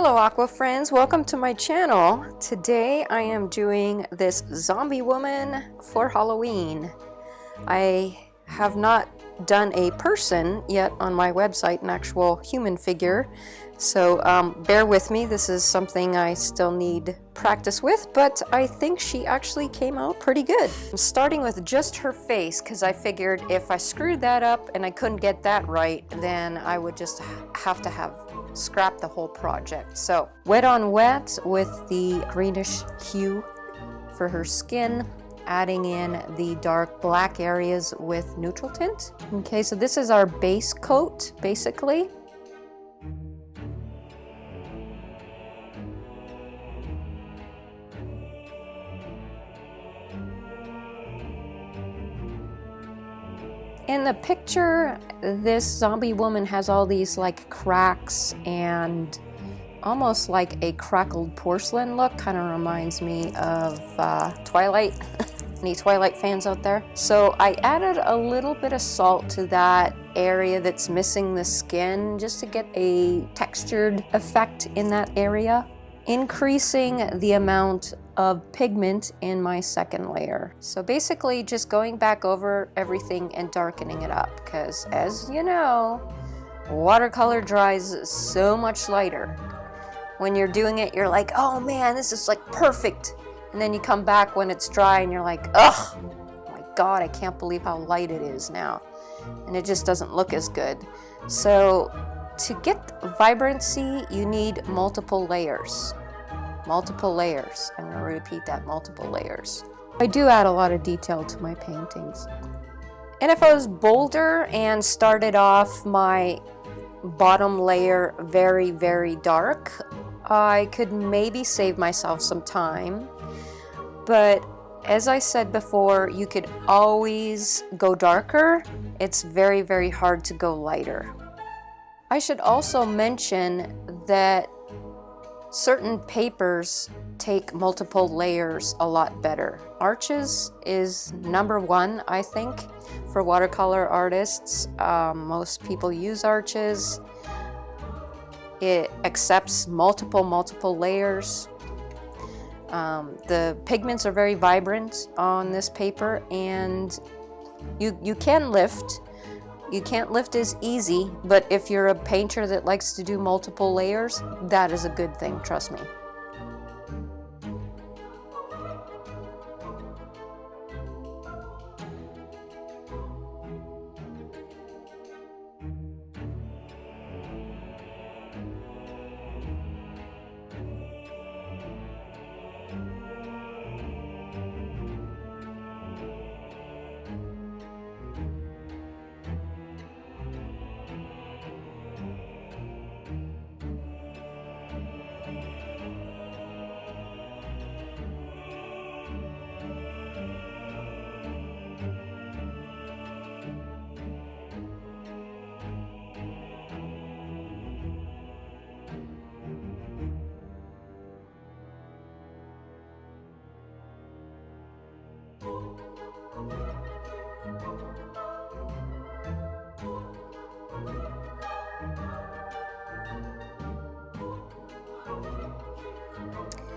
Hello Aqua friends, welcome to my channel. Today I am doing this zombie woman for Halloween. I have not done a person yet on my website, an actual human figure, so bear with me. This is something I still need practice with, but I think she actually came out pretty good. I'm starting with just her face because I figured if I screwed that up and I couldn't get that right, then I would just have to scrap the whole project. So wet on wet with the greenish hue for her skin, adding in the dark black areas with neutral tint. Okay, so this is our base coat basically. In the picture, this zombie woman has all these like cracks and almost like a crackled porcelain look. Kind of reminds me of Twilight. Any Twilight fans out there? So I added a little bit of salt to that area that's missing the skin just to get a textured effect in that area, increasing the amount of pigment in my second layer. So basically just going back over everything and darkening it up, because as you know, watercolor dries so much lighter. When you're doing it, you're like, oh man, this is like perfect. And then you come back when it's dry and you're like, ugh, oh my God, I can't believe how light it is now. And it just doesn't look as good. So to get vibrancy, you need multiple layers. Multiple layers. I'm going to repeat that, multiple layers. I do add a lot of detail to my paintings. And if I was bolder and started off my bottom layer very, very dark, I could maybe save myself some time. But as I said before, you could always go darker. It's very, very hard to go lighter. I should also mention that certain papers take multiple layers a lot better. Arches is number one, I think, for watercolor artists. Most people use arches. It accepts multiple layers. The pigments are very vibrant on this paper, and you can lift. You can't lift as easy, but if you're a painter that likes to do multiple layers, that is a good thing, trust me.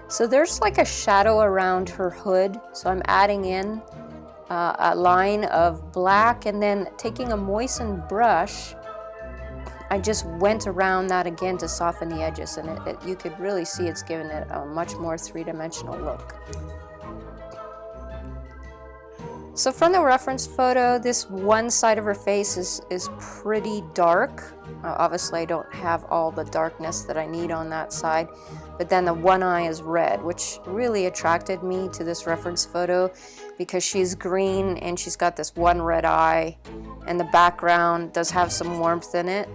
So there's like a shadow around her hood, so I'm adding in a line of black, and then taking a moistened brush, I just went around that again to soften the edges, and you could really see it's given it a much more three-dimensional look. So from the reference photo, this one side of her face is pretty dark. Obviously I don't have all the darkness that I need on that side, but then the one eye is red, which really attracted me to this reference photo because she's green and she's got this one red eye, and the background does have some warmth in it.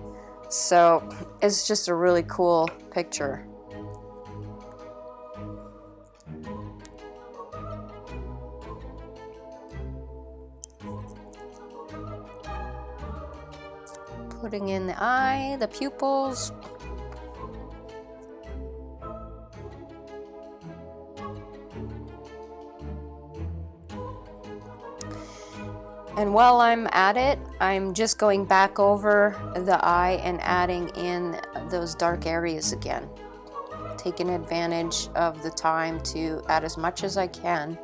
So it's just a really cool picture. Putting in the eye, the pupils. And while I'm at it, I'm just going back over the eye and adding in those dark areas again. taking advantage of the time to add as much as I can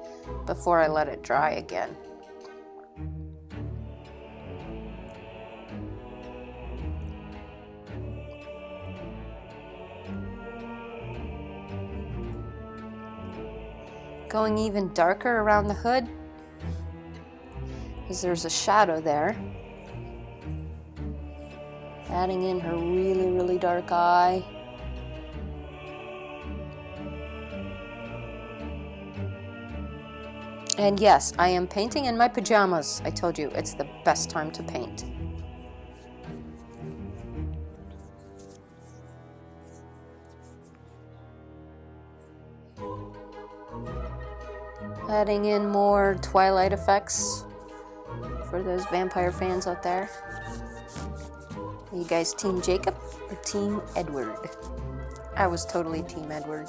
before I let it dry again. Going even darker around the hood, because there's a shadow there. Adding in her really, really dark eye. And yes, I am painting in my pajamas. I told you, it's the best time to paint. Adding in more twilight effects for those vampire fans out there. Are you guys Team Jacob or Team Edward? I was totally Team Edward.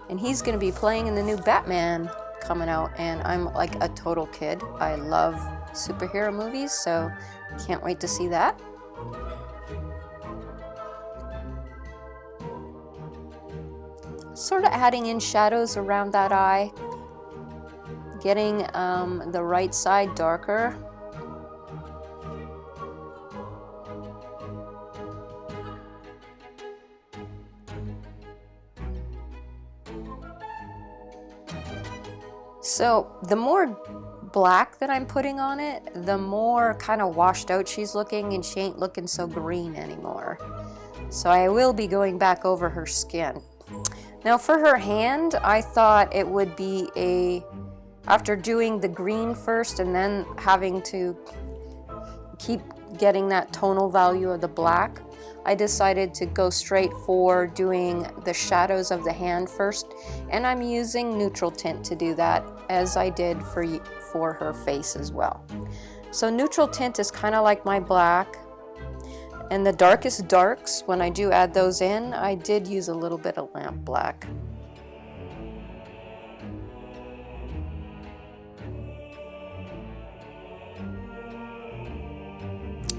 And he's going to be playing in the new Batman coming out, and I'm like a total kid. I love superhero movies, so can't wait to see that. Sort of adding in shadows around that eye, getting the right side darker. So the more black that I'm putting on it, the more kind of washed out she's looking, and she ain't looking so green anymore. So I will be going back over her skin. Now for her hand, I thought it would be after doing the green first and then having to keep getting that tonal value of the black, I decided to go straight for doing the shadows of the hand first, and I'm using neutral tint to do that, as I did for her face as well. So neutral tint is kind of like my black, and the darkest darks, when I do add those in, I did use a little bit of lamp black.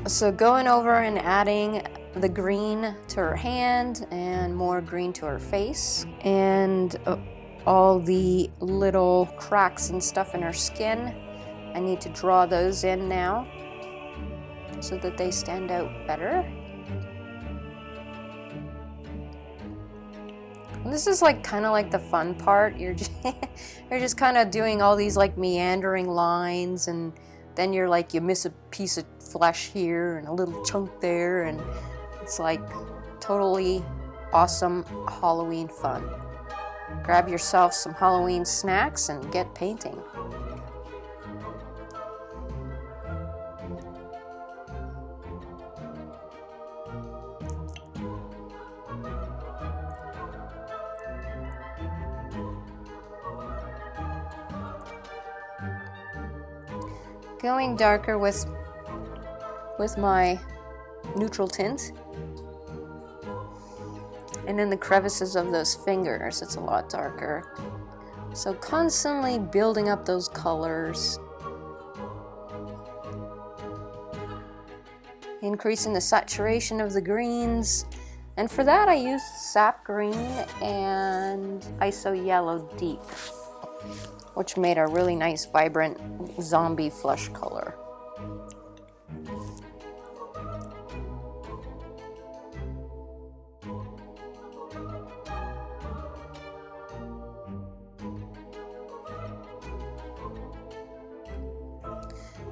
So going over and adding the green to her hand and more green to her face, and all the little cracks and stuff in her skin, I need to draw those in now so that they stand out better. And this is like kind of like the fun part. You're just kind of doing all these like meandering lines, and then you're like, you miss a piece of flesh here and a little chunk there, and it's like totally awesome Halloween fun. Grab yourself some Halloween snacks and get painting. Going darker with my neutral tint, and in the crevices of those fingers it's a lot darker. So constantly building up those colors, increasing the saturation of the greens, and for that I used sap green and iso yellow deep, which made a really nice vibrant zombie flesh color.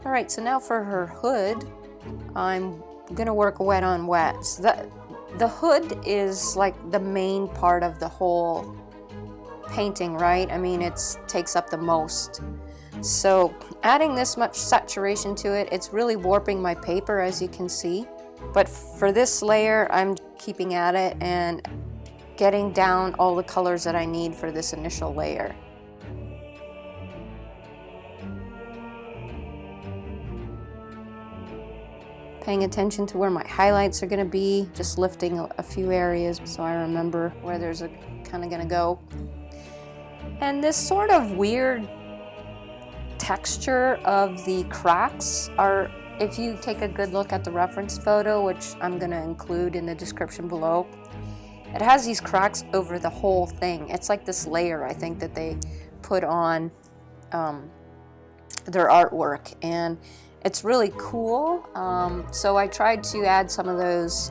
Alright, so now for her hood, I'm gonna work wet on wet. So the hood is like the main part of the whole painting, right? I mean, it takes up the most. So adding this much saturation to it, it's really warping my paper, as you can see. But for this layer, I'm keeping at it and getting down all the colors that I need for this initial layer. Paying attention to where my highlights are going to be, just lifting a few areas so I remember where there's a kind of going to go. And this sort of weird texture of the cracks are if you take a good look at the reference photo, which I'm going to include in the description below, it has these cracks over the whole thing. It's like this layer, I think, that they put on their artwork, and it's really cool. So I tried to add some of those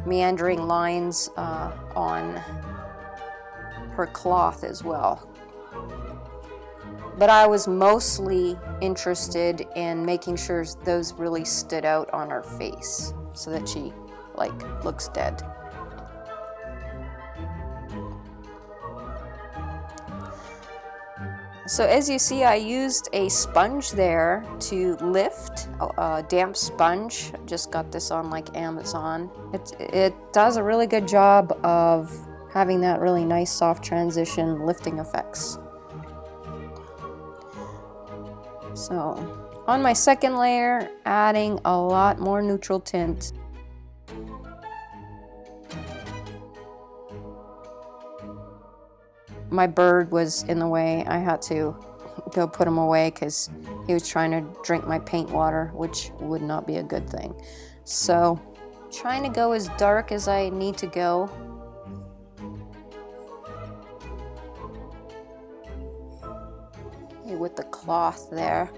meandering lines on her cloth as well. But I was mostly interested in making sure those really stood out on her face so that she like looks dead. So as you see, I used a sponge there to lift, a damp sponge. Just got this on like Amazon. It does a really good job of having that really nice soft transition lifting effects. So on my second layer, adding a lot more neutral tint. My bird was in the way. I had to go put him away because he was trying to drink my paint water, which would not be a good thing. So trying to go as dark as I need to go. With the cloth there.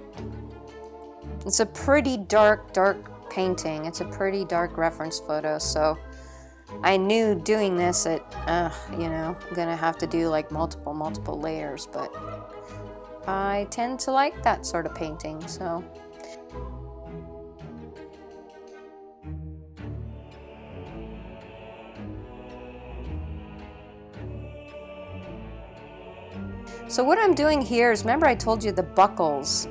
It's a pretty dark painting. It's a pretty dark reference photo, so I knew doing this that, you know, I'm gonna have to do like multiple layers, but I tend to like that sort of painting, so. So what I'm doing here is, remember I told you the buckles,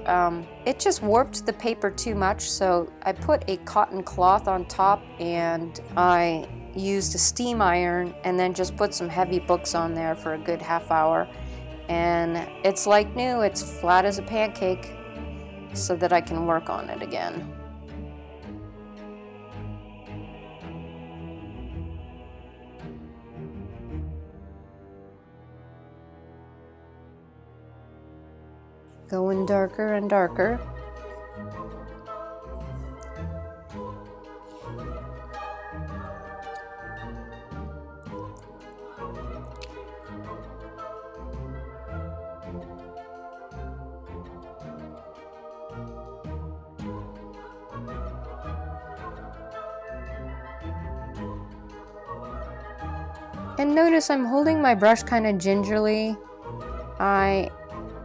it just warped the paper too much, so I put a cotton cloth on top and I used a steam iron and then just put some heavy books on there for a good half hour. And it's like new, it's flat as a pancake so that I can work on it again. Going darker and darker. And notice I'm holding my brush kind of gingerly.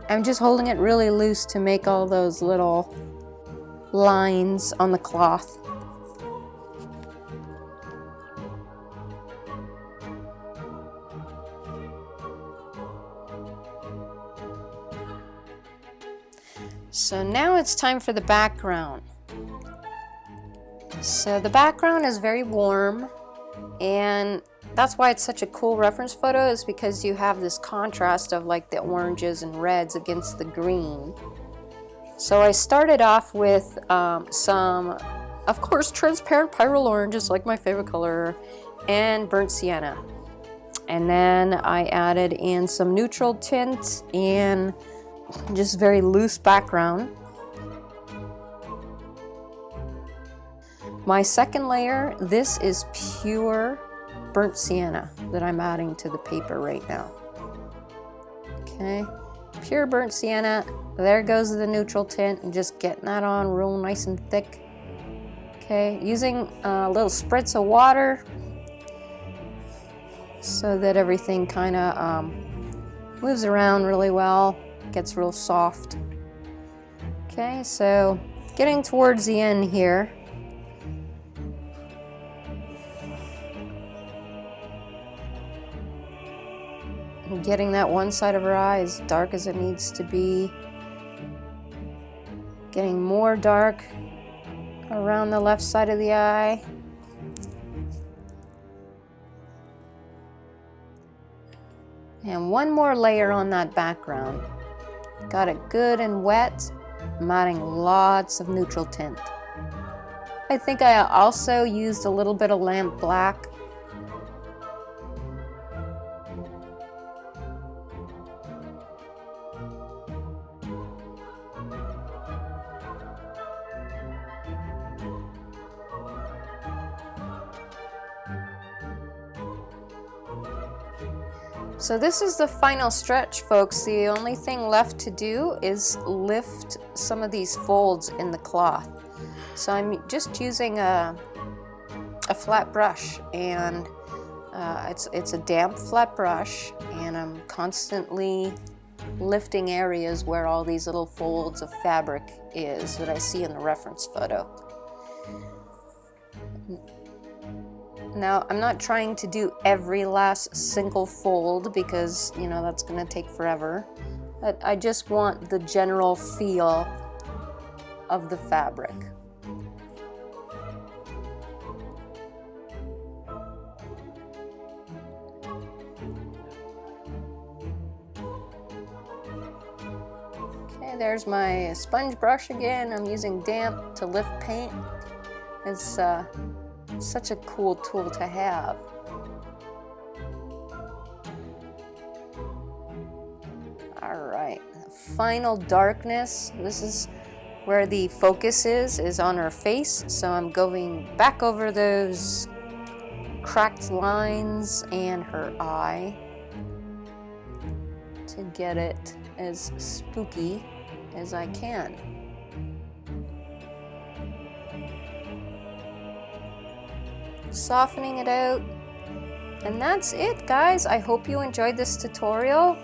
I'm just holding it really loose to make all those little lines on the cloth. So now it's time for the background. So the background is very warm, and that's why it's such a cool reference photo, is because you have this contrast of like the oranges and reds against the green. So I started off with some, of course, transparent pyrrole oranges, like my favorite color, and burnt sienna. And then I added in some neutral tint and just very loose background. My second layer, this is pure burnt sienna that I'm adding to the paper right now. Okay, pure burnt sienna. There goes the neutral tint, and just getting that on real nice and thick. Okay, using a little spritz of water so that everything kind of moves around really well, gets real soft. Okay, so getting towards the end here. Getting that one side of her eye as dark as it needs to be. Getting more dark around the left side of the eye. And one more layer on that background. Got it good and wet. I'm adding lots of neutral tint. I think I also used a little bit of lamp black. So this is the final stretch, folks. The only thing left to do is lift some of these folds in the cloth. So I'm just using a flat brush, and it's a damp flat brush, and I'm constantly lifting areas where all these little folds of fabric is that I see in the reference photo. Now, I'm not trying to do every last single fold because, you know, that's going to take forever. But I just want the general feel of the fabric. Okay, there's my sponge brush again. I'm using damp to lift paint. It's such a cool tool to have. Alright, final darkness. This is where the focus is on her face, so I'm going back over those cracked lines and her eye to get it as spooky as I can. Softening it out, and that's it, guys. I hope you enjoyed this tutorial.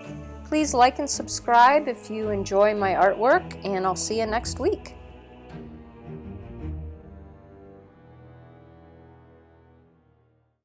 Please like and subscribe if you enjoy my artwork, and I'll see you next week.